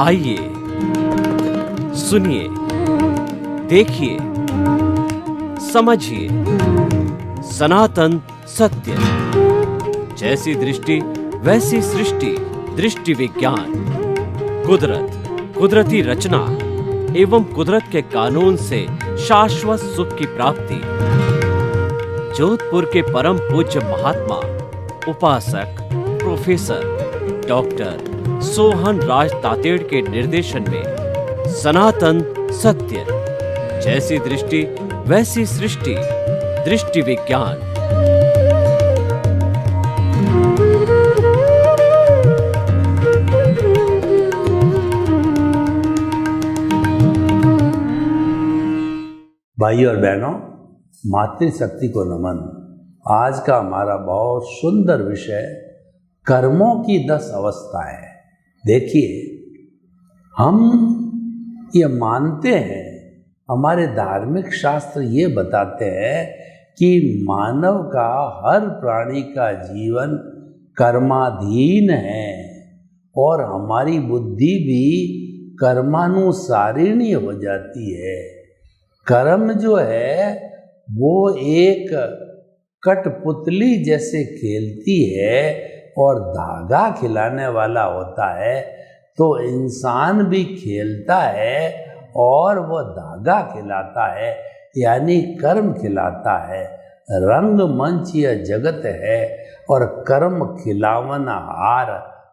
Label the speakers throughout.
Speaker 1: आइए, सुनिए, देखिए, समझिए सनातन सत्य। जैसी दृष्टि वैसी सृष्टि, दृष्टि विज्ञान। कुदरत, कुदरती रचना एवं कुदरत के कानून से शाश्वत सुख की प्राप्ति। जोधपुर के परम पूज्य महात्मा उपासक प्रोफेसर डॉक्टर सोहन राज तातेड़ के निर्देशन में सनातन सत्य। जैसी दृष्टि वैसी सृष्टि, दृष्टि विज्ञान।
Speaker 2: भाइयों और बहनों, मातृशक्ति को नमन। आज का हमारा बहुत सुंदर विषय कर्मों की 10 अवस्थाएं। देखिए, हम ये मानते हैं, हमारे धार्मिक शास्त्र ये बताते हैं कि मानव का, हर प्राणी का जीवन कर्माधीन है और हमारी बुद्धि भी कर्मानुसारिणी हो जाती है। कर्म जो है वो एक कठपुतली जैसे खेलती है और धागा खिलाने वाला होता है, तो इंसान भी खेलता है और वह धागा खिलाता है, यानी कर्म खिलाता है। रंगमंच यह जगत है और कर्म खिलावन हार,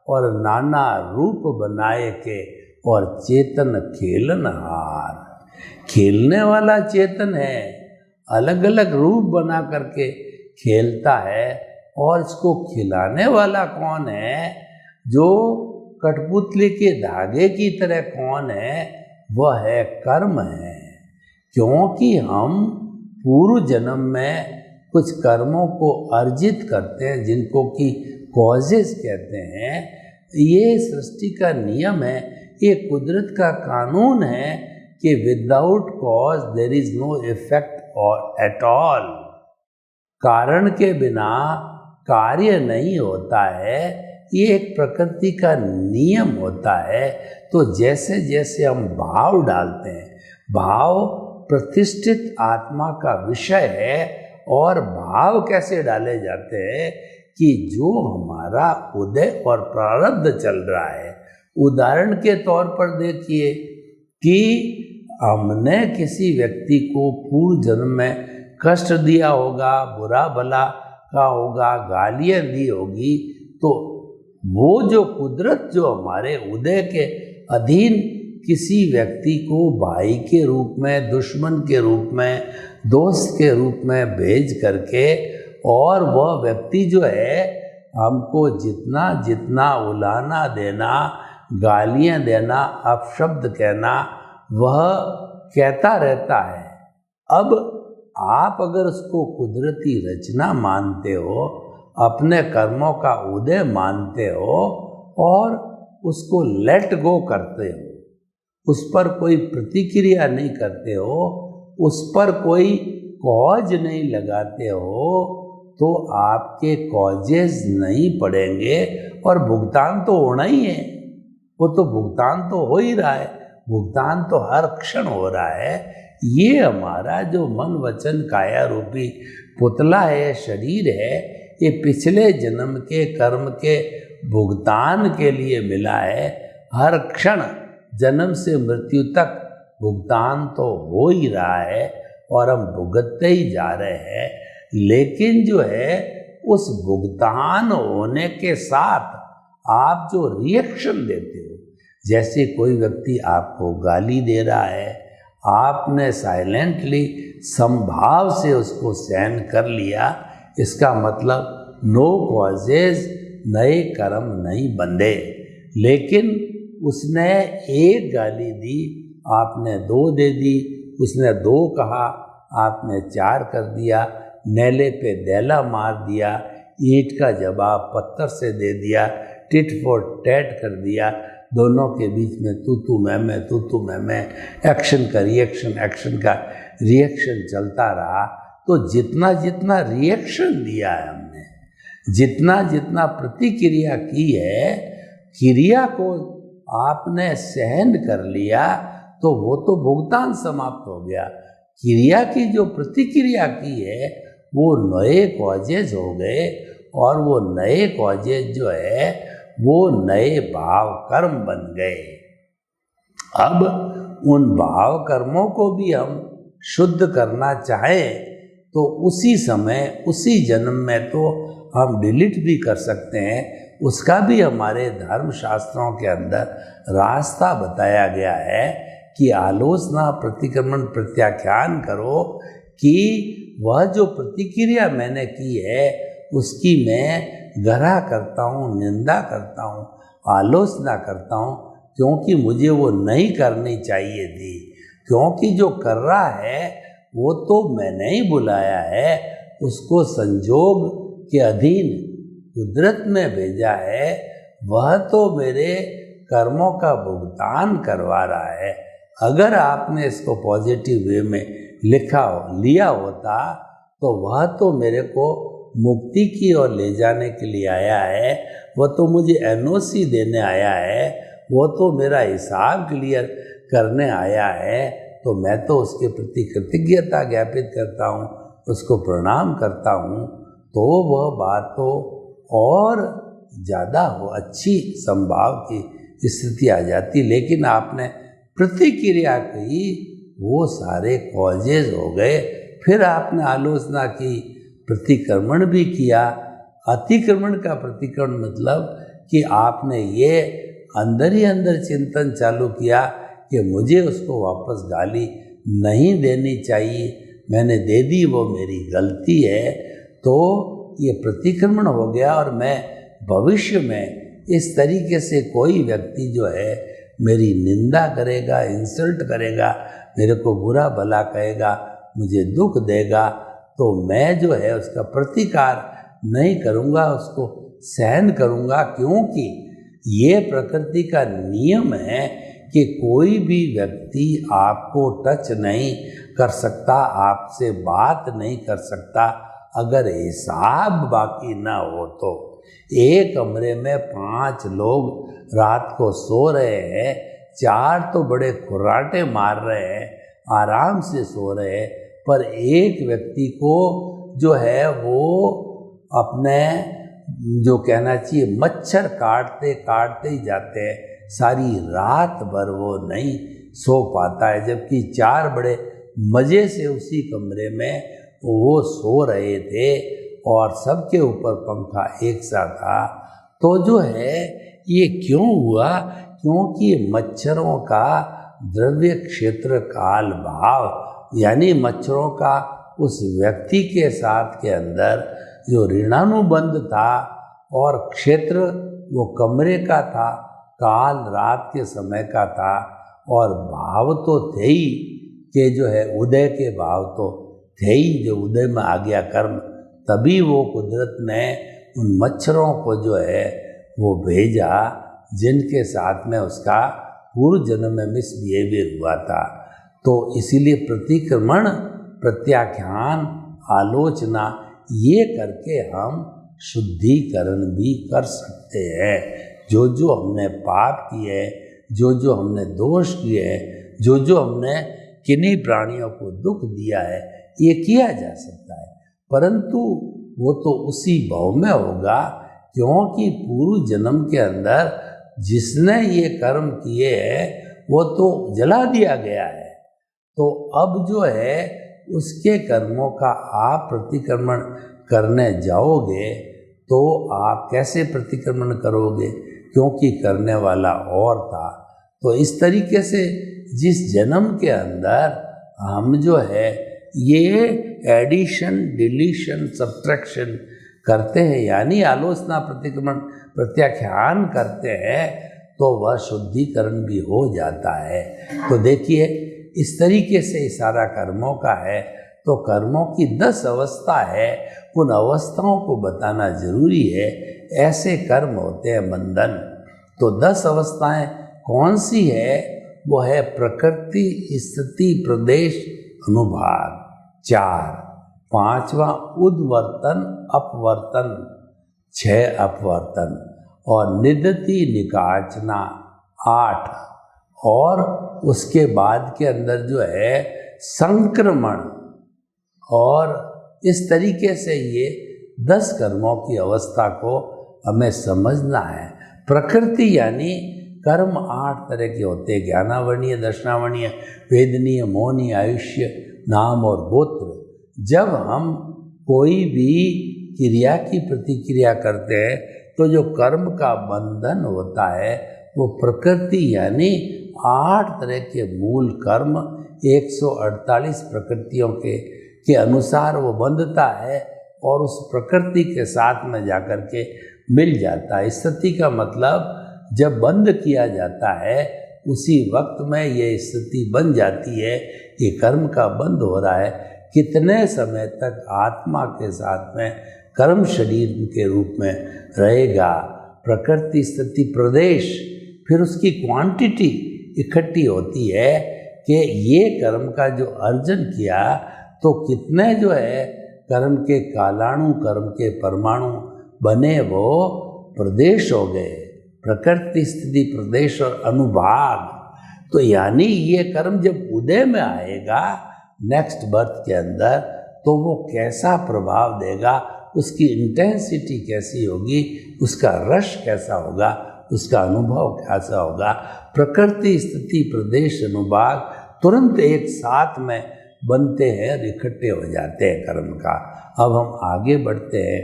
Speaker 2: और नाना रूप बनाए के और चेतन खेलन हार। खेलने वाला चेतन है, अलग अलग रूप बना करके खेलता है, और इसको खिलाने वाला कौन है? जो कठपुतली के धागे की तरह कौन है? वह है कर्म है। क्योंकि हम पूर्व जन्म में कुछ कर्मों को अर्जित करते हैं, जिनको कि कॉजेस कहते हैं। ये सृष्टि का नियम है, ये कुदरत का कानून है कि without cause there is no effect और एट ऑल। कारण के बिना कार्य नहीं होता है, ये एक प्रकृति का नियम होता है। तो जैसे जैसे हम भाव डालते हैं, भाव प्रतिष्ठित आत्मा का विषय है, और भाव कैसे डाले जाते हैं कि जो हमारा उदय और प्रारब्ध चल रहा है। उदाहरण के तौर पर देखिए कि हमने किसी व्यक्ति को पूर्व जन्म में कष्ट दिया होगा, बुरा भला का होगा, गालियाँ दी होगी, तो वो जो कुदरत जो हमारे उदय के अधीन किसी व्यक्ति को भाई के रूप में, दुश्मन के रूप में, दोस्त के रूप में भेज करके, और वह व्यक्ति जो है हमको जितना जितना उलाना देना, गालियाँ देना, अपशब्द कहना, वह कहता रहता है। अब आप अगर उसको कुदरती रचना मानते हो, अपने कर्मों का उदय मानते हो और उसको लेट गो करते हो, उस पर कोई प्रतिक्रिया नहीं करते हो, उस पर कोई कॉज नहीं लगाते हो, तो आपके कॉजेज नहीं पड़ेंगे और भुगतान तो होना ही है। वो तो भुगतान तो हो ही रहा है, भुगतान तो हर क्षण हो रहा है। ये हमारा जो मन वचन काया रूपी पुतला है, शरीर है, ये पिछले जन्म के कर्म के भुगतान के लिए मिला है। हर क्षण जन्म से मृत्यु तक भुगतान तो हो ही रहा है और हम भुगतते ही जा रहे हैं। लेकिन जो है, उस भुगतान होने के साथ आप जो रिएक्शन देते हो, जैसे कोई व्यक्ति आपको गाली दे रहा है, आपने साइलेंटली संभाव से उसको सहन कर लिया, इसका मतलब नो कॉजेज, नए कर्म नहीं बंधे। लेकिन उसने एक गाली दी, आपने 2 दे दी, उसने 2 कहा, आपने 4 कर दिया, नेले पे दैला मार दिया, ईंट का जवाब पत्थर से दे दिया, टिट फॉर टैट कर दिया, दोनों के बीच में तू मैं, तू मैं, एक्शन का रिएक्शन, एक्शन का रिएक्शन चलता रहा। तो जितना जितना रिएक्शन दिया है हमने, जितना जितना प्रतिक्रिया की है, क्रिया को आपने सहन कर लिया तो वो तो भुगतान समाप्त हो गया। क्रिया की जो प्रतिक्रिया की है वो नए कॉजेज हो गए, और वो नए कॉजेज जो है वो नए भाव कर्म बन गए। अब उन भाव कर्मों को भी हम शुद्ध करना चाहें तो उसी समय उसी जन्म में तो हम डिलीट भी कर सकते हैं। उसका भी हमारे धर्म शास्त्रों के अंदर रास्ता बताया गया है कि आलोचना प्रतिक्रमण प्रत्याख्यान करो कि वह जो प्रतिक्रिया मैंने की है उसकी मैं ग्रह करता हूँ, निंदा करता हूँ, आलोचना करता हूँ, क्योंकि मुझे वो नहीं करनी चाहिए थी। क्योंकि जो कर रहा है वो तो मैंने ही बुलाया है, उसको संजोग के अधीन कुदरत में भेजा है, वह तो मेरे कर्मों का भुगतान करवा रहा है। अगर आपने इसको पॉजिटिव वे में लिया होता तो वह तो मेरे को मुक्ति की ओर ले जाने के लिए आया है, वह तो मुझे एनओसी देने आया है, वो तो मेरा हिसाब क्लियर करने आया है। तो मैं तो उसके प्रति कृतज्ञता ज्ञापित करता हूँ, उसको प्रणाम करता हूँ। तो वह बात तो और ज़्यादा अच्छी संभाव की स्थिति आ जाती। लेकिन आपने प्रतिक्रिया की, वो सारे कॉजेज हो गए। फिर आपने आलोचना की, प्रतिक्रमण भी किया। अतिक्रमण का प्रतिक्रमण मतलब कि आपने ये अंदर ही अंदर चिंतन चालू किया कि मुझे उसको वापस गाली नहीं देनी चाहिए, मैंने दे दी, वो मेरी गलती है। तो ये प्रतिक्रमण हो गया। और मैं भविष्य में इस तरीके से कोई व्यक्ति जो है मेरी निंदा करेगा, इंसल्ट करेगा, मेरे को बुरा भला कहेगा, मुझे दुख देगा, तो मैं जो है उसका प्रतिकार नहीं करूँगा, उसको सहन करूँगा। क्योंकि ये प्रकृति का नियम है कि कोई भी व्यक्ति आपको टच नहीं कर सकता, आपसे बात नहीं कर सकता अगर हिसाब बाकी ना हो। तो एक कमरे में 5 लोग रात को सो रहे हैं, 4 तो बड़े खुर्राटे मार रहे हैं, आराम से सो रहे हैं, पर एक व्यक्ति को जो है वो अपने जो कहना चाहिए मच्छर काटते काटते ही जाते हैं, सारी रात भर वो नहीं सो पाता है। जबकि 4 बड़े मज़े से उसी कमरे में वो सो रहे थे और सबके ऊपर पंखा एक सा था। तो जो है ये क्यों हुआ? क्योंकि मच्छरों का द्रव्य क्षेत्र काल भाव, यानी मच्छरों का उस व्यक्ति के साथ के अंदर जो ऋणानुबंध था, और क्षेत्र वो कमरे का था, काल रात के समय का था, और भाव तो थे ही कि जो है उदय के भाव तो थे ही, जो उदय में आ गया कर्म, तभी वो कुदरत ने उन मच्छरों को जो है वो भेजा जिनके साथ में उसका पूर्व जन्म में मिसबिहेवियर हुआ था। तो इसीलिए प्रतिक्रमण, प्रत्याख्यान, आलोचना ये करके हम शुद्धिकरण भी कर सकते हैं। जो जो हमने पाप किए, जो जो हमने दोष किए, जो जो हमने किन्हीं प्राणियों को दुख दिया है, ये किया जा सकता है। परंतु वो तो उसी भाव में होगा, क्योंकि पूर्व जन्म के अंदर जिसने ये कर्म किए हैं वो तो जला दिया गया है। तो अब जो है उसके कर्मों का आप प्रतिक्रमण करने जाओगे तो आप कैसे प्रतिक्रमण करोगे? क्योंकि करने वाला और था। तो इस तरीके से जिस जन्म के अंदर हम जो है ये एडिशन, डिलीशन, सब्ट्रैक्शन करते हैं, यानी आलोचना, प्रतिक्रमण, प्रत्याख्यान करते हैं, तो वह शुद्धिकरण भी हो जाता है। तो देखिए इस तरीके से ये सारा कर्मों का है। तो कर्मों की 10 अवस्था है, उन अवस्थाओं को बताना जरूरी है। ऐसे कर्म होते हैं बंधन। तो 10 अवस्थाएं कौन सी है? वो है प्रकृति, स्थिति, प्रदेश, अनुभाग 4, 5वां उद्वर्तन, अपवर्तन 6 अपवर्तन, और निदति, निकाचना 8 और उसके बाद के अंदर जो है संक्रमण, और इस तरीके से ये 10 कर्मों की अवस्था को हमें समझना है। प्रकृति यानी कर्म 8 तरह के होते हैं, ज्ञानावर्णीय, दर्शनावर्णीय, वेदनीय, मोहनीय, आयुष्य, नाम और गोत्र। जब हम कोई भी क्रिया की प्रतिक्रिया करते हैं तो जो कर्म का बंधन होता है वो प्रकृति यानी 8 तरह के मूल कर्म 148 प्रकृतियों के अनुसार वो बंधता है और उस प्रकृति के साथ में जाकर के मिल जाता है। स्थिति का मतलब जब बंद किया जाता है उसी वक्त में ये स्थिति बन जाती है कि कर्म का बंद हो रहा है। कितने समय तक आत्मा के साथ में कर्म शरीर के रूप में रहेगा, प्रकृति, स्थिति, प्रदेश, फिर उसकी क्वांटिटी इकट्ठी होती है कि ये कर्म का जो अर्जन किया तो कितने जो है कर्म के कालाणु, कर्म के परमाणु बने, वो प्रदेश हो गए, प्रकृति, स्थिति, प्रदेश और अनुभाग। तो यानी ये कर्म जब उदय में आएगा नेक्स्ट बर्थ के अंदर तो वो कैसा प्रभाव देगा, उसकी इंटेंसिटी कैसी होगी, उसका रस कैसा होगा, उसका अनुभव कैसा होगा। प्रकृति, स्थिति, प्रदेश, अनुभाग तुरंत एक साथ में बनते हैं और इकट्ठे हो जाते हैं कर्म का। अब हम आगे बढ़ते हैं।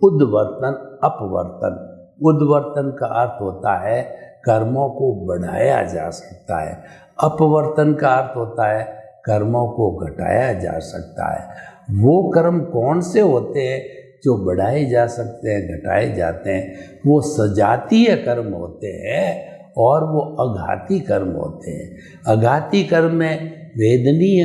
Speaker 2: उद्वर्तन, अपवर्तन। उद्वर्तन का अर्थ होता है कर्मों को बढ़ाया जा सकता है, अपवर्तन का अर्थ होता है कर्मों को घटाया जा सकता है। वो कर्म कौन से होते हैं जो बढ़ाए जा सकते हैं, घटाए जाते हैं? वो सजातीय कर्म होते हैं और वो अघाती कर्म होते हैं। अघाती कर्म में वेदनीय,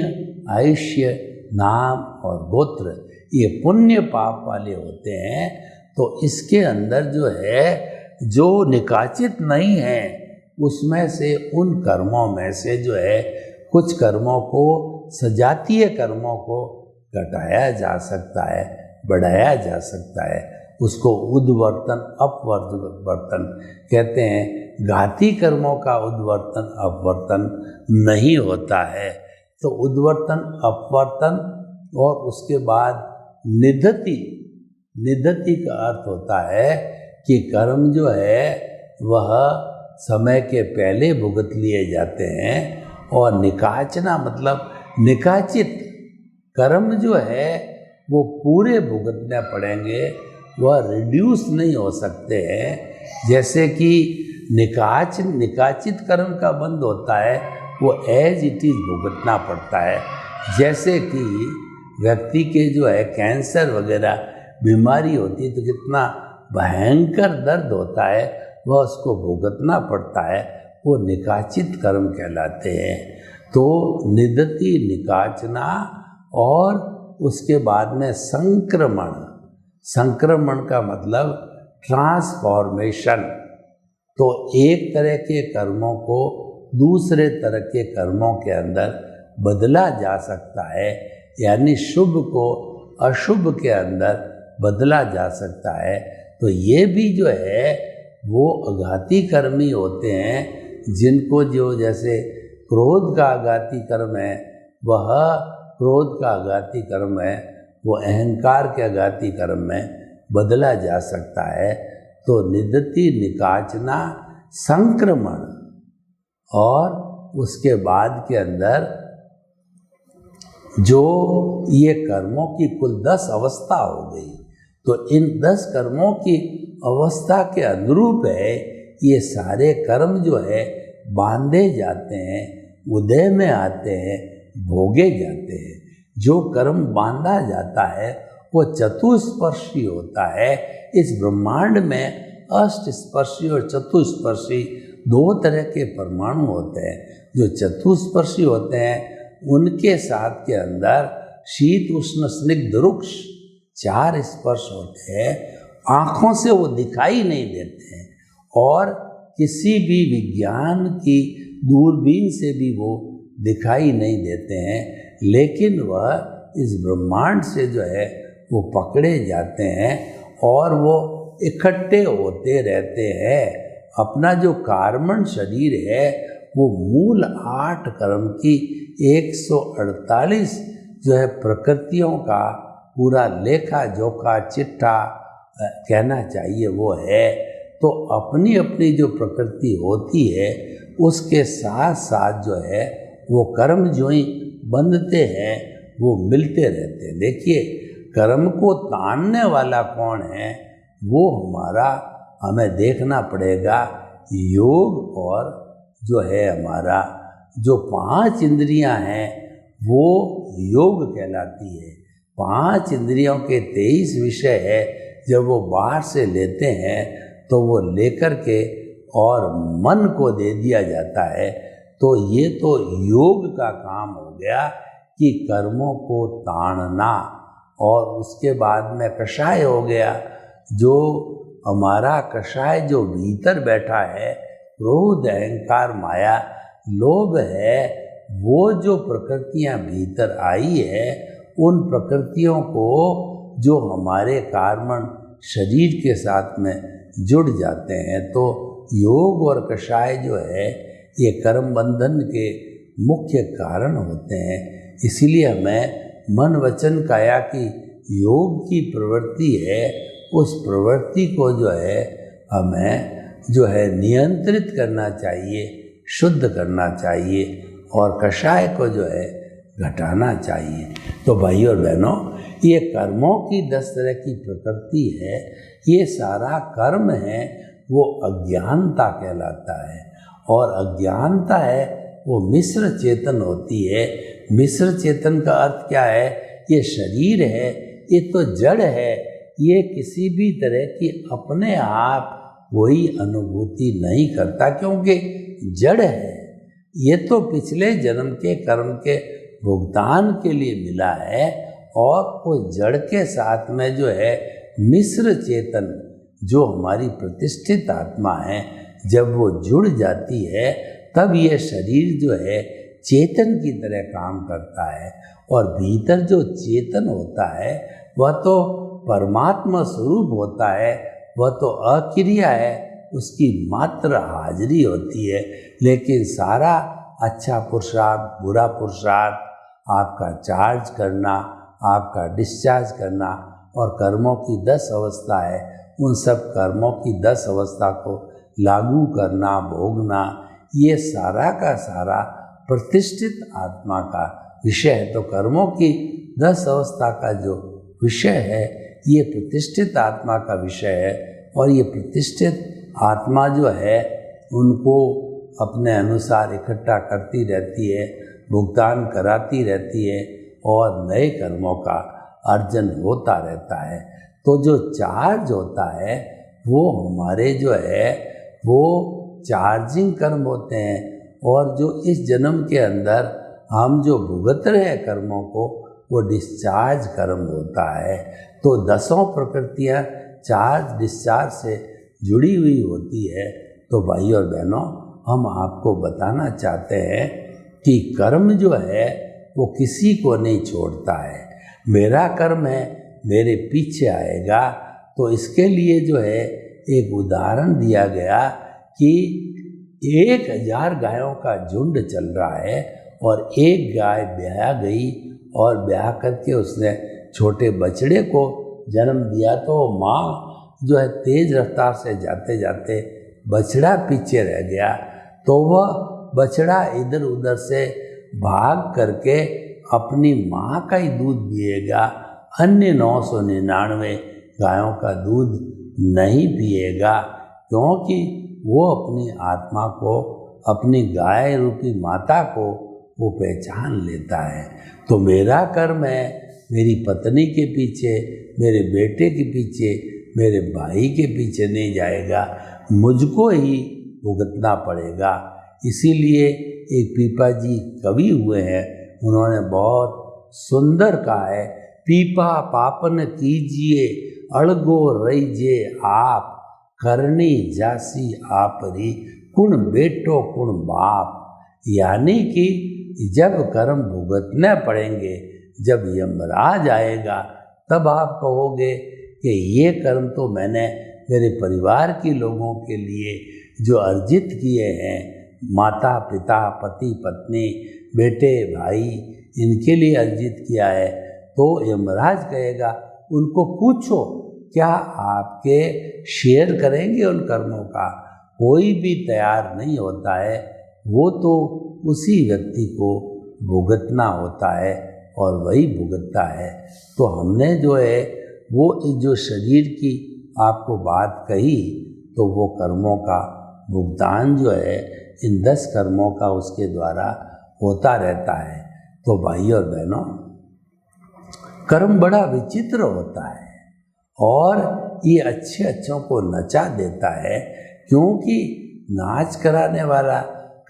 Speaker 2: आयुष्य, नाम और गोत्र ये पुण्य पाप वाले होते हैं। तो इसके अंदर जो है जो निकाचित नहीं है उसमें से, उन कर्मों में से जो है कुछ कर्मों को, सजातीय कर्मों को घटाया जा सकता है, बढ़ाया जा सकता है। उसको उद्वर्तन, अपवर्तन कहते हैं। घाती कर्मों का उद्वर्तन, अपवर्तन नहीं होता है। तो उद्वर्तन, अपवर्तन और उसके बाद निधति। निधति का अर्थ होता है कि कर्म जो है वह समय के पहले भुगत लिए जाते हैं, और निकाचना मतलब निकाचित कर्म जो है वो पूरे भुगतने पड़ेंगे, वह रिड्यूस नहीं हो सकते हैं। जैसे कि निकाचित कर्म का बंद होता है वो एज इट इज भुगतना पड़ता है। जैसे कि व्यक्ति के जो है कैंसर वगैरह बीमारी होती है तो कितना भयंकर दर्द होता है, वह उसको भुगतना पड़ता है, वो निकाचित कर्म कहलाते हैं। तो निधति, निकाचना, और उसके बाद में संक्रमण। संक्रमण का मतलब ट्रांसफॉर्मेशन। तो एक तरह के कर्मों को दूसरे तरह के कर्मों के अंदर बदला जा सकता है, यानी शुभ को अशुभ के अंदर बदला जा सकता है। तो ये भी जो है वो अघाती कर्मी होते हैं, जिनको जो जैसे क्रोध का अघाती कर्म है, वह क्रोध का अघाती कर्म है, वो अहंकार के अघाती कर्म में बदला जा सकता है। तो निधति, निकाचना, संक्रमण और उसके बाद के अंदर जो ये कर्मों की कुल 10 अवस्था हो गई। तो इन 10 कर्मों की अवस्था के अनुरूप है ये सारे कर्म जो है बांधे जाते हैं, उदय में आते हैं, भोगे जाते हैं। जो कर्म बांधा जाता है वो चतुस्पर्शी होता है। इस ब्रह्मांड में अष्टस्पर्शी और चतुस्पर्शी 2 तरह के परमाणु होते हैं। जो चतुस्पर्शी होते हैं उनके साथ के अंदर शीत, उष्ण, स्निग्ध, रुक्ष 4 स्पर्श होते हैं। आँखों से वो दिखाई नहीं देते हैं और किसी भी विज्ञान की दूरबीन से भी वो दिखाई नहीं देते हैं, लेकिन वह इस ब्रह्मांड से जो है वो पकड़े जाते हैं और वो इकट्ठे होते रहते हैं। अपना जो कार्बन शरीर है वो मूल 8 कर्म की 148 जो है प्रकृतियों का पूरा लेखा जोखा चिट्ठा कहना चाहिए वो है। तो अपनी अपनी जो प्रकृति होती है उसके साथ साथ जो है वो कर्म जो ही बंधते हैं वो मिलते रहते हैं। देखिए कर्म को तानने वाला कौन है, वो हमें देखना पड़ेगा योग। और जो है हमारा जो 5 इंद्रियां हैं वो योग कहलाती है। 5 इंद्रियों के 23 विषय है, जब वो बाहर से लेते हैं तो वो लेकर के और मन को दे दिया जाता है। तो ये तो योग का काम हो गया कि कर्मों को ताड़ना। और उसके बाद में कषाय हो गया, जो हमारा कषाय जो भीतर बैठा है, क्रोध अहंकार माया लोभ है, वो जो प्रकृतियां भीतर आई है उन प्रकृतियों को जो हमारे कार्बन शरीर के साथ में जुड़ जाते हैं। तो योग और कषाय जो है ये कर्म बंधन के मुख्य कारण होते हैं। इसीलिए हमें मन वचन काया की योग की प्रवृत्ति है, उस प्रवृत्ति को जो है हमें जो है नियंत्रित करना चाहिए, शुद्ध करना चाहिए और कषाय को जो है घटाना चाहिए। तो भाई और बहनों, ये कर्मों की 10 तरह की प्रकृति है। ये सारा कर्म है वो अज्ञानता कहलाता है। और अज्ञानता है वो मिश्र चेतन होती है। मिश्र चेतन का अर्थ क्या है? ये शरीर है, ये तो जड़ है, ये किसी भी तरह की अपने आप कोई अनुभूति नहीं करता, क्योंकि जड़ है। ये तो पिछले जन्म के कर्म के भुगतान के लिए मिला है। और उस जड़ के साथ में जो है मिश्र चेतन, जो हमारी प्रतिष्ठित आत्मा है, जब वो जुड़ जाती है तब ये शरीर जो है चेतन की तरह काम करता है। और भीतर जो चेतन होता है वह तो परमात्मा स्वरूप होता है, वह तो अक्रिया है, उसकी मात्र हाजिरी होती है। लेकिन सारा अच्छा पुरुषार्थ बुरा पुरुषार्थ, आपका चार्ज करना, आपका डिस्चार्ज करना और कर्मों की 10 अवस्था है, उन सब कर्मों की 10 अवस्था को लागू करना, भोगना, ये सारा का सारा प्रतिष्ठित आत्मा का विषय है। तो कर्मों की 10 अवस्था का जो विषय है ये प्रतिष्ठित आत्मा का विषय है। और ये प्रतिष्ठित आत्मा जो है उनको अपने अनुसार इकट्ठा करती रहती है, भुगतान कराती रहती है और नए कर्मों का अर्जन होता रहता है। तो जो चार्ज होता है वो हमारे जो है वो चार्जिंग कर्म होते हैं। और जो इस जन्म के अंदर हम जो भुगत रहे हैं कर्मों को, वो डिस्चार्ज कर्म होता है। तो 10 प्रकृतियाँ चार्ज डिस्चार्ज से जुड़ी हुई होती है। तो भाई और बहनों, हम आपको बताना चाहते हैं कि कर्म जो है वो किसी को नहीं छोड़ता है। मेरा कर्म है, मेरे पीछे आएगा। तो इसके लिए जो है एक उदाहरण दिया गया कि 1000 गायों का झुंड चल रहा है और एक गाय ब्याह गई और ब्याह करके उसने छोटे बछड़े को जन्म दिया। तो माँ जो है तेज रफ्तार से जाते जाते बछड़ा पीछे रह गया। तो वह बछड़ा इधर उधर से भाग करके अपनी माँ का ही दूध पिएगा, अन्य 999 गायों का दूध नहीं पिएगा, क्योंकि वो अपनी आत्मा को, अपनी गाय रूपी माता को वो पहचान लेता है। तो मेरा कर्म है मेरी पत्नी के पीछे, मेरे बेटे के पीछे, मेरे भाई के पीछे नहीं जाएगा, मुझको ही भुगतना पड़ेगा। इसीलिए एक पीपा जी कवि हुए हैं, उन्होंने बहुत सुंदर कहा है, पीपा पापन कीजिए अड़गो रईजे आप, करनी जासी आपरी कुण बेटो कुण बाप। यानी कि जब कर्म भुगतने पड़ेंगे, जब यमराज आएगा, तब आप कहोगे कि ये कर्म तो मैंने मेरे परिवार के लोगों के लिए जो अर्जित किए हैं, माता पिता पति पत्नी बेटे भाई, इनके लिए अर्जित किया है, तो यमराज कहेगा उनको पूछो क्या आपके शेयर करेंगे उन कर्मों का। कोई भी तैयार नहीं होता है, वो तो उसी व्यक्ति को भुगतना होता है और वही भुगतता है। तो हमने जो है वो जो शरीर की आपको बात कही, तो वो कर्मों का भुगतान जो है इन 10 कर्मों का उसके द्वारा होता रहता है। तो भाइयों और बहनों, कर्म बड़ा विचित्र होता है और ये अच्छे अच्छों को नचा देता है, क्योंकि नाच कराने वाला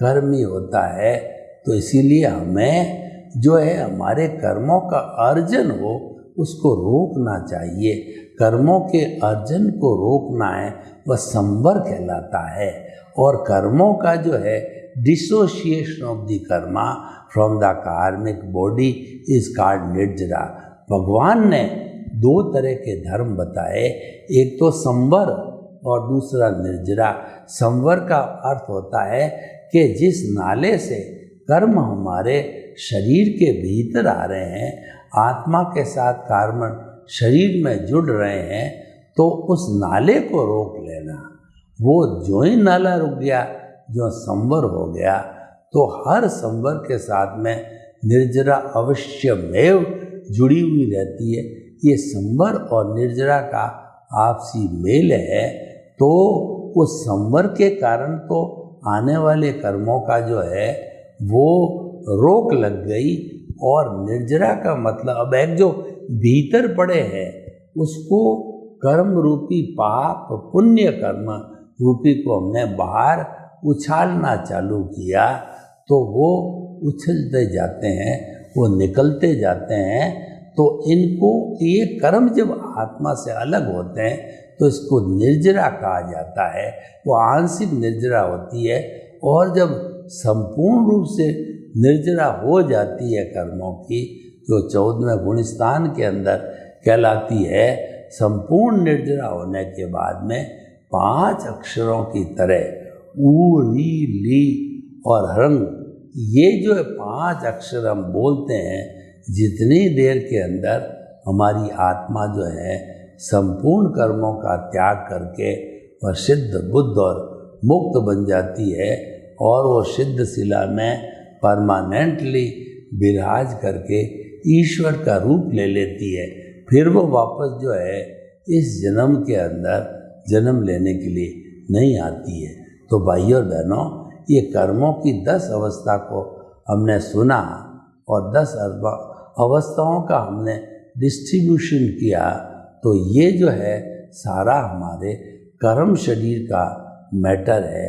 Speaker 2: कर्म ही होता है। तो इसीलिए हमें जो है हमारे कर्मों का अर्जन हो उसको रोकना चाहिए। कर्मों के अर्जन को रोकना है, वह संवर कहलाता है। और कर्मों का जो है dissociation of the karma from the karmic body is called nirjara. भगवान ने 2 तरह के धर्म बताए, एक तो संवर और दूसरा निर्जरा। संवर का अर्थ होता है कि जिस नाले से कर्म हमारे शरीर के भीतर आ रहे हैं, आत्मा के साथ कर्म शरीर में जुड़ रहे हैं, तो उस नाले को रोक लेना। वो जो ही नाला रुक गया, जो संवर हो गया, तो हर संवर के साथ में निर्जरा अवश्यमेव जुड़ी हुई रहती है। ये संवर और निर्जरा का आपसी मेल है। तो उस संवर के कारण तो आने वाले कर्मों का जो है वो रोक लग गई, और निर्जरा का मतलब अब एक जो भीतर पड़े हैं उसको कर्म रूपी पाप पुण्य कर्म रूपी को हमने बाहर उछालना चालू किया, तो वो उछलते जाते हैं, वो निकलते जाते हैं। तो इनको ये कर्म जब आत्मा से अलग होते हैं तो इसको निर्जरा कहा जाता है। वो आंशिक निर्जरा होती है, और जब संपूर्ण रूप से निर्जरा हो जाती है कर्मों की, जो 14वें गुणस्थान के अंदर कहलाती है, संपूर्ण निर्जरा होने के बाद में 5 अक्षरों की तरह ऊ री ली और हरंग, ये जो 5 अक्षर हम बोलते हैं, जितनी देर के अंदर हमारी आत्मा जो है संपूर्ण कर्मों का त्याग करके वह सिद्ध बुद्ध और मुक्त बन जाती है, और वो सिद्ध शिला में परमानेंटली विराज करके ईश्वर का रूप ले लेती है, फिर वो वापस जो है इस जन्म के अंदर जन्म लेने के लिए नहीं आती है। तो भाइयों और बहनों, ये कर्मों की 10 अवस्था को हमने सुना, और 10 अवस्थाओं का हमने डिस्ट्रीब्यूशन किया। तो ये जो है सारा हमारे कर्म शरीर का मैटर है।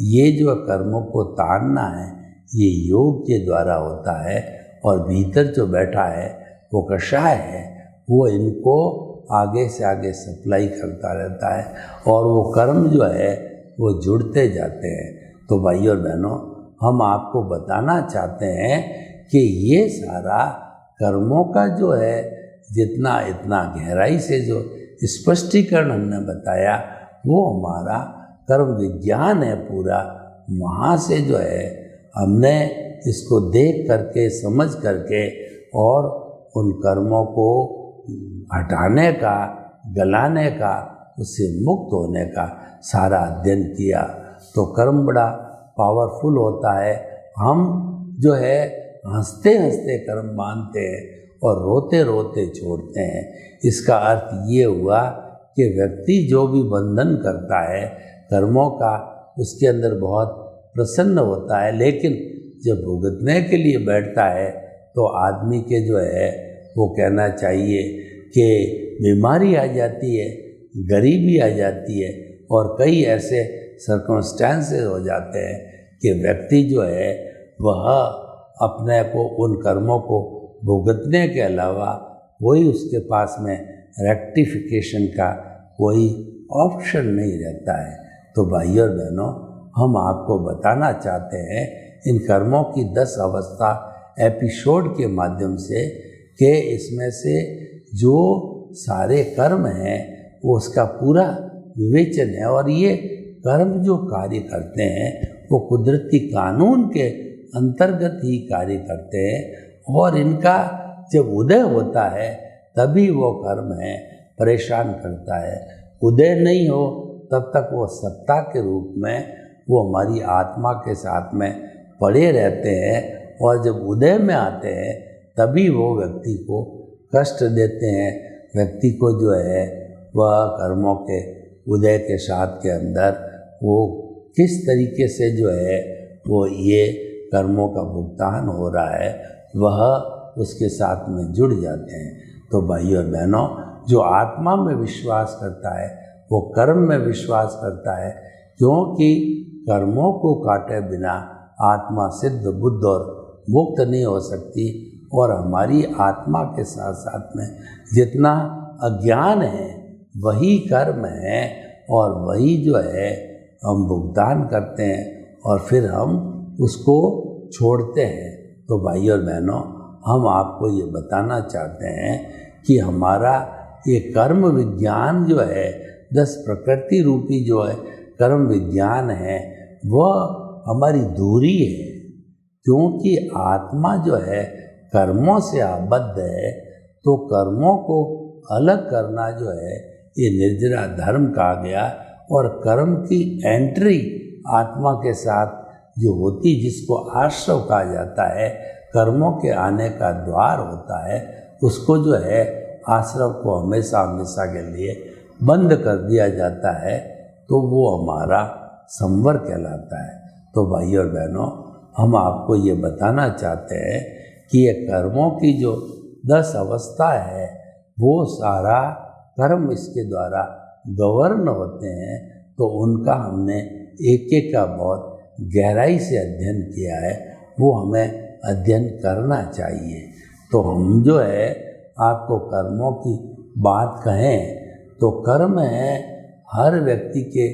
Speaker 2: ये जो कर्मों को ताड़ना है, ये योग के द्वारा होता है, और भीतर जो बैठा है वो कषाय है, वो इनको आगे से आगे सप्लाई करता रहता है, और वो कर्म जो है वो जुड़ते जाते हैं। तो भाइयों और बहनों, हम आपको बताना चाहते हैं कि ये सारा कर्मों का जो है जितना इतना गहराई से जो स्पष्टीकरण हमने बताया, वो हमारा कर्म विज्ञान है पूरा। वहाँ से जो है हमने इसको देख करके समझ करके और उन कर्मों को हटाने का, गलाने का, उससे मुक्त होने का सारा अध्ययन किया। तो कर्म बड़ा पावरफुल होता है। हम जो है हंसते हंसते कर्म बांधते हैं और रोते रोते छोड़ते हैं। इसका अर्थ ये हुआ कि व्यक्ति जो भी बंधन करता है कर्मों का, उसके अंदर बहुत प्रसन्न होता है, लेकिन जब भुगतने के लिए बैठता है तो आदमी के जो है वो कहना चाहिए कि बीमारी आ जाती है, गरीबी आ जाती है, और कई ऐसे सर्कमस्टेंसेस हो जाते हैं कि व्यक्ति जो है वह अपने को उन कर्मों को भुगतने के अलावा कोई उसके पास में रेक्टिफिकेशन का कोई ऑप्शन नहीं रहता है। तो भाइयों और बहनों, हम आपको बताना चाहते हैं इन कर्मों की 10 अवस्था एपिसोड के माध्यम से कि इसमें से जो सारे कर्म हैं वो उसका पूरा विवेचन है। और ये कर्म जो कार्य करते हैं वो कुदरती कानून के अंतर्गत ही कार्य करते हैं और इनका जब उदय होता है तभी वो कर्म है परेशान करता है। उदय नहीं हो तब तक वो सत्ता के रूप में वो हमारी आत्मा के साथ में पड़े रहते हैं और जब उदय में आते हैं तभी वो व्यक्ति को कष्ट देते हैं। व्यक्ति को जो है वह कर्मों के उदय के साथ के अंदर वो किस तरीके से जो है वो ये कर्मों का भुगतान हो रहा है वह उसके साथ में जुड़ जाते हैं। तो भाइयों और बहनों, जो आत्मा में विश्वास करता है वो कर्म में विश्वास करता है, क्योंकि कर्मों को काटे बिना आत्मा सिद्ध बुद्ध और मुक्त नहीं हो सकती। और हमारी आत्मा के साथ साथ में जितना अज्ञान है वही कर्म है और वही जो है हम भुगतान करते हैं और फिर हम उसको छोड़ते हैं। तो भाई और बहनों, हम आपको ये बताना चाहते हैं कि हमारा ये कर्म विज्ञान जो है 10 प्रकृति रूपी जो है कर्म विज्ञान है वह हमारी दूरी है, क्योंकि आत्मा जो है कर्मों से आबद्ध है। तो कर्मों को अलग करना जो है ये निर्जरा धर्म कहा गया। और कर्म की एंट्री आत्मा के साथ जो होती, जिसको आश्रव कहा जाता है, कर्मों के आने का द्वार होता है, उसको जो है आश्रव को हमेशा हमेशा के लिए बंद कर दिया जाता है, तो वो हमारा संवर कहलाता है। तो भाई और बहनों, हम आपको ये बताना चाहते हैं कि ये कर्मों की जो 10 अवस्था है वो सारा कर्म इसके द्वारा गवर्न होते हैं। तो उनका हमने एक एक का बहुत गहराई से अध्ययन किया है, वो हमें अध्ययन करना चाहिए। तो हम जो है आपको कर्मों की बात कहें तो कर्म है हर व्यक्ति के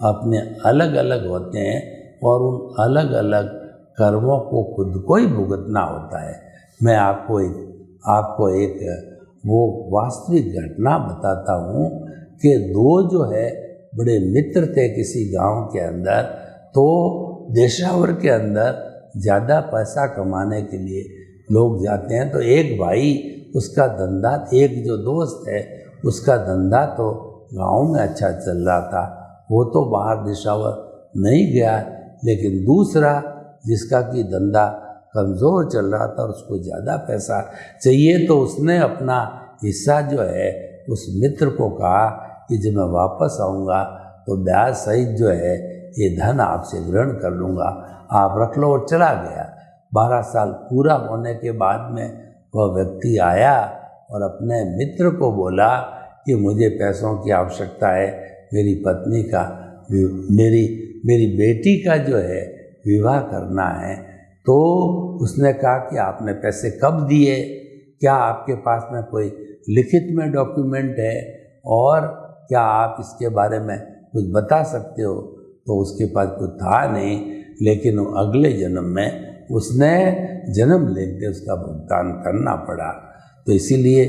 Speaker 2: अपने अलग अलग होते हैं और उन अलग अलग कर्मों को खुद को ही भुगतना होता है। मैं आपको एक वो वास्तविक घटना बताता हूँ कि 2 जो है बड़े मित्र थे किसी गांव के अंदर। तो देशावर के अंदर ज़्यादा पैसा कमाने के लिए लोग जाते हैं। तो एक भाई, उसका धंधा, एक जो दोस्त है उसका धंधा तो गांव में अच्छा चल रहा था, वो तो बाहर देशावर नहीं गया, लेकिन दूसरा जिसका कि धंधा कमज़ोर चल रहा था और उसको ज़्यादा पैसा चाहिए, तो उसने अपना हिस्सा जो है उस मित्र को कहा कि जब मैं वापस आऊँगा तो ब्याज सहित जो है ये धन आपसे ग्रहण कर लूँगा, आप रख लो। और चला गया। 12 साल पूरा होने के बाद में वह व्यक्ति आया और अपने मित्र को बोला कि मुझे पैसों की आवश्यकता है, मेरी पत्नी का मेरी बेटी का जो है विवाह करना है। तो उसने कहा कि आपने पैसे कब दिए, क्या आपके पास में कोई लिखित में डॉक्यूमेंट है और क्या आप इसके बारे में कुछ बता सकते हो। तो उसके पास कुछ था नहीं, लेकिन अगले जन्म में उसने जन्म लेते उसका भुगतान करना पड़ा। तो इसीलिए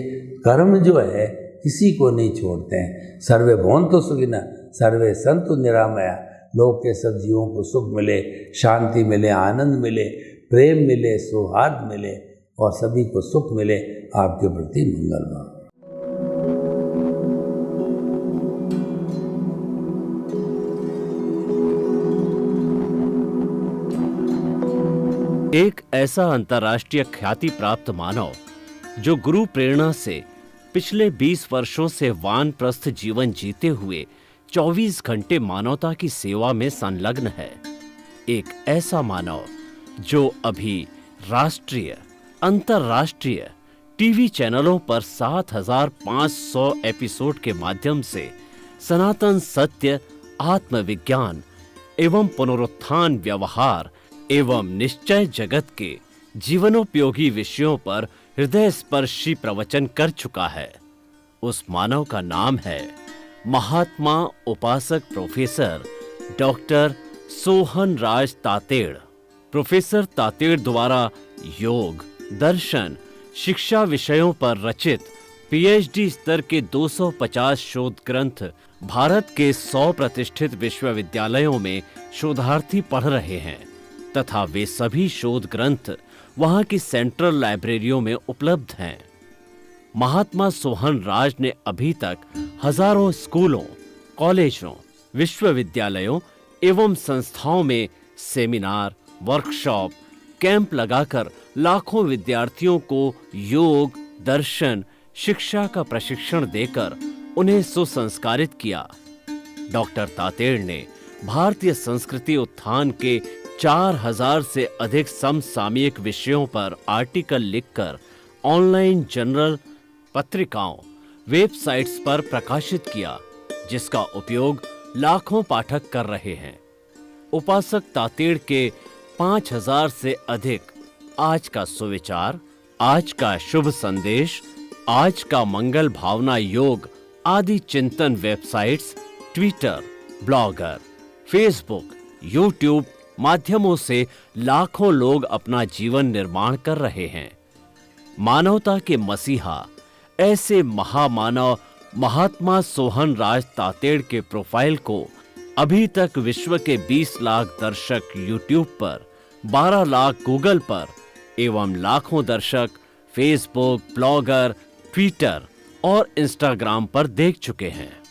Speaker 2: कर्म जो है किसी को नहीं छोड़ते हैं। सर्वे भवन्तु सुखिनः सर्वे सन्तु निरामया। लोग के सब जीवों को सुख मिले, शांति मिले, आनंद मिले, प्रेम मिले, सौहार्द मिले और सभी को सुख मिले। आपके प्रति मंगल भाव।
Speaker 1: एक ऐसा अंतर्राष्ट्रीय ख्याति प्राप्त मानव जो गुरु प्रेरणा से पिछले 20 वर्षों से वानप्रस्थ जीवन जीते हुए 24 घंटे मानवता की सेवा में संलग्न है। एक ऐसा मानव जो अभी राष्ट्रीय, अंतर्राष्ट्रीय टीवी चैनलों पर 7,500 एपिसोड के माध्यम से सनातन सत्य, आत्मविज्ञान एवं पुनरुत्थान व्यवहार एवं निश्चय जगत के जीवनोपयोगी विषयों पर हृदय स्पर्शी प्रवचन कर चुका है। उस मानव का नाम है महात्मा उपासक प्रोफेसर डॉक्टर सोहन राज तातेड़। प्रोफेसर तातेड़ द्वारा योग, दर्शन, शिक्षा विषयों पर रचित पीएचडी स्तर के 250 शोध ग्रंथ भारत के 100 प्रतिष्ठित विश्वविद्यालयों में शोधार्थी पढ़ रहे हैं तथा वे सभी शोध ग्रंथ वहां की सेंट्रल लाइब्रेरियों में उपलब्ध हैं। महात्मा सोहन राज ने अभी तक हजारों स्कूलों, कॉलेजों, विश्वविद्यालयों एवं संस्थाओं में सेमिनार, वर्कशॉप, कैंप लगाकर लाखों विद्यार्थियों को योग, दर्शन, शिक्षा का प्रशिक्षण देकर उन्हें सुसंस्कारित किया। डॉक्टर तातेड़ ने भारतीय संस्कृति उत्थान के 4000 से अधिक समसामयिक विषयों पर आर्टिकल लिखकर ऑनलाइन जर्नल, पत्रिकाओं, वेबसाइट्स पर प्रकाशित किया, जिसका उपयोग लाखों पाठक कर रहे हैं। उपासक तातेड़ के 5000 से अधिक आज का सुविचार, आज का शुभ संदेश, आज का मंगल भावना योग आदि चिंतन websites, Twitter, blogger, Facebook, YouTube माध्यमों से लाखों लोग अपना जीवन निर्माण कर रहे हैं। मानवता के मसीहा ऐसे महामानव महात्मा सोहन राज तातेड़ के प्रोफाइल को अभी तक विश्व के 20 लाख दर्शक यूट्यूब पर, 12 लाख गूगल पर एवं लाखों दर्शक फेसबुक, ब्लॉगर, ट्विटर और इंस्टाग्राम पर देख चुके हैं।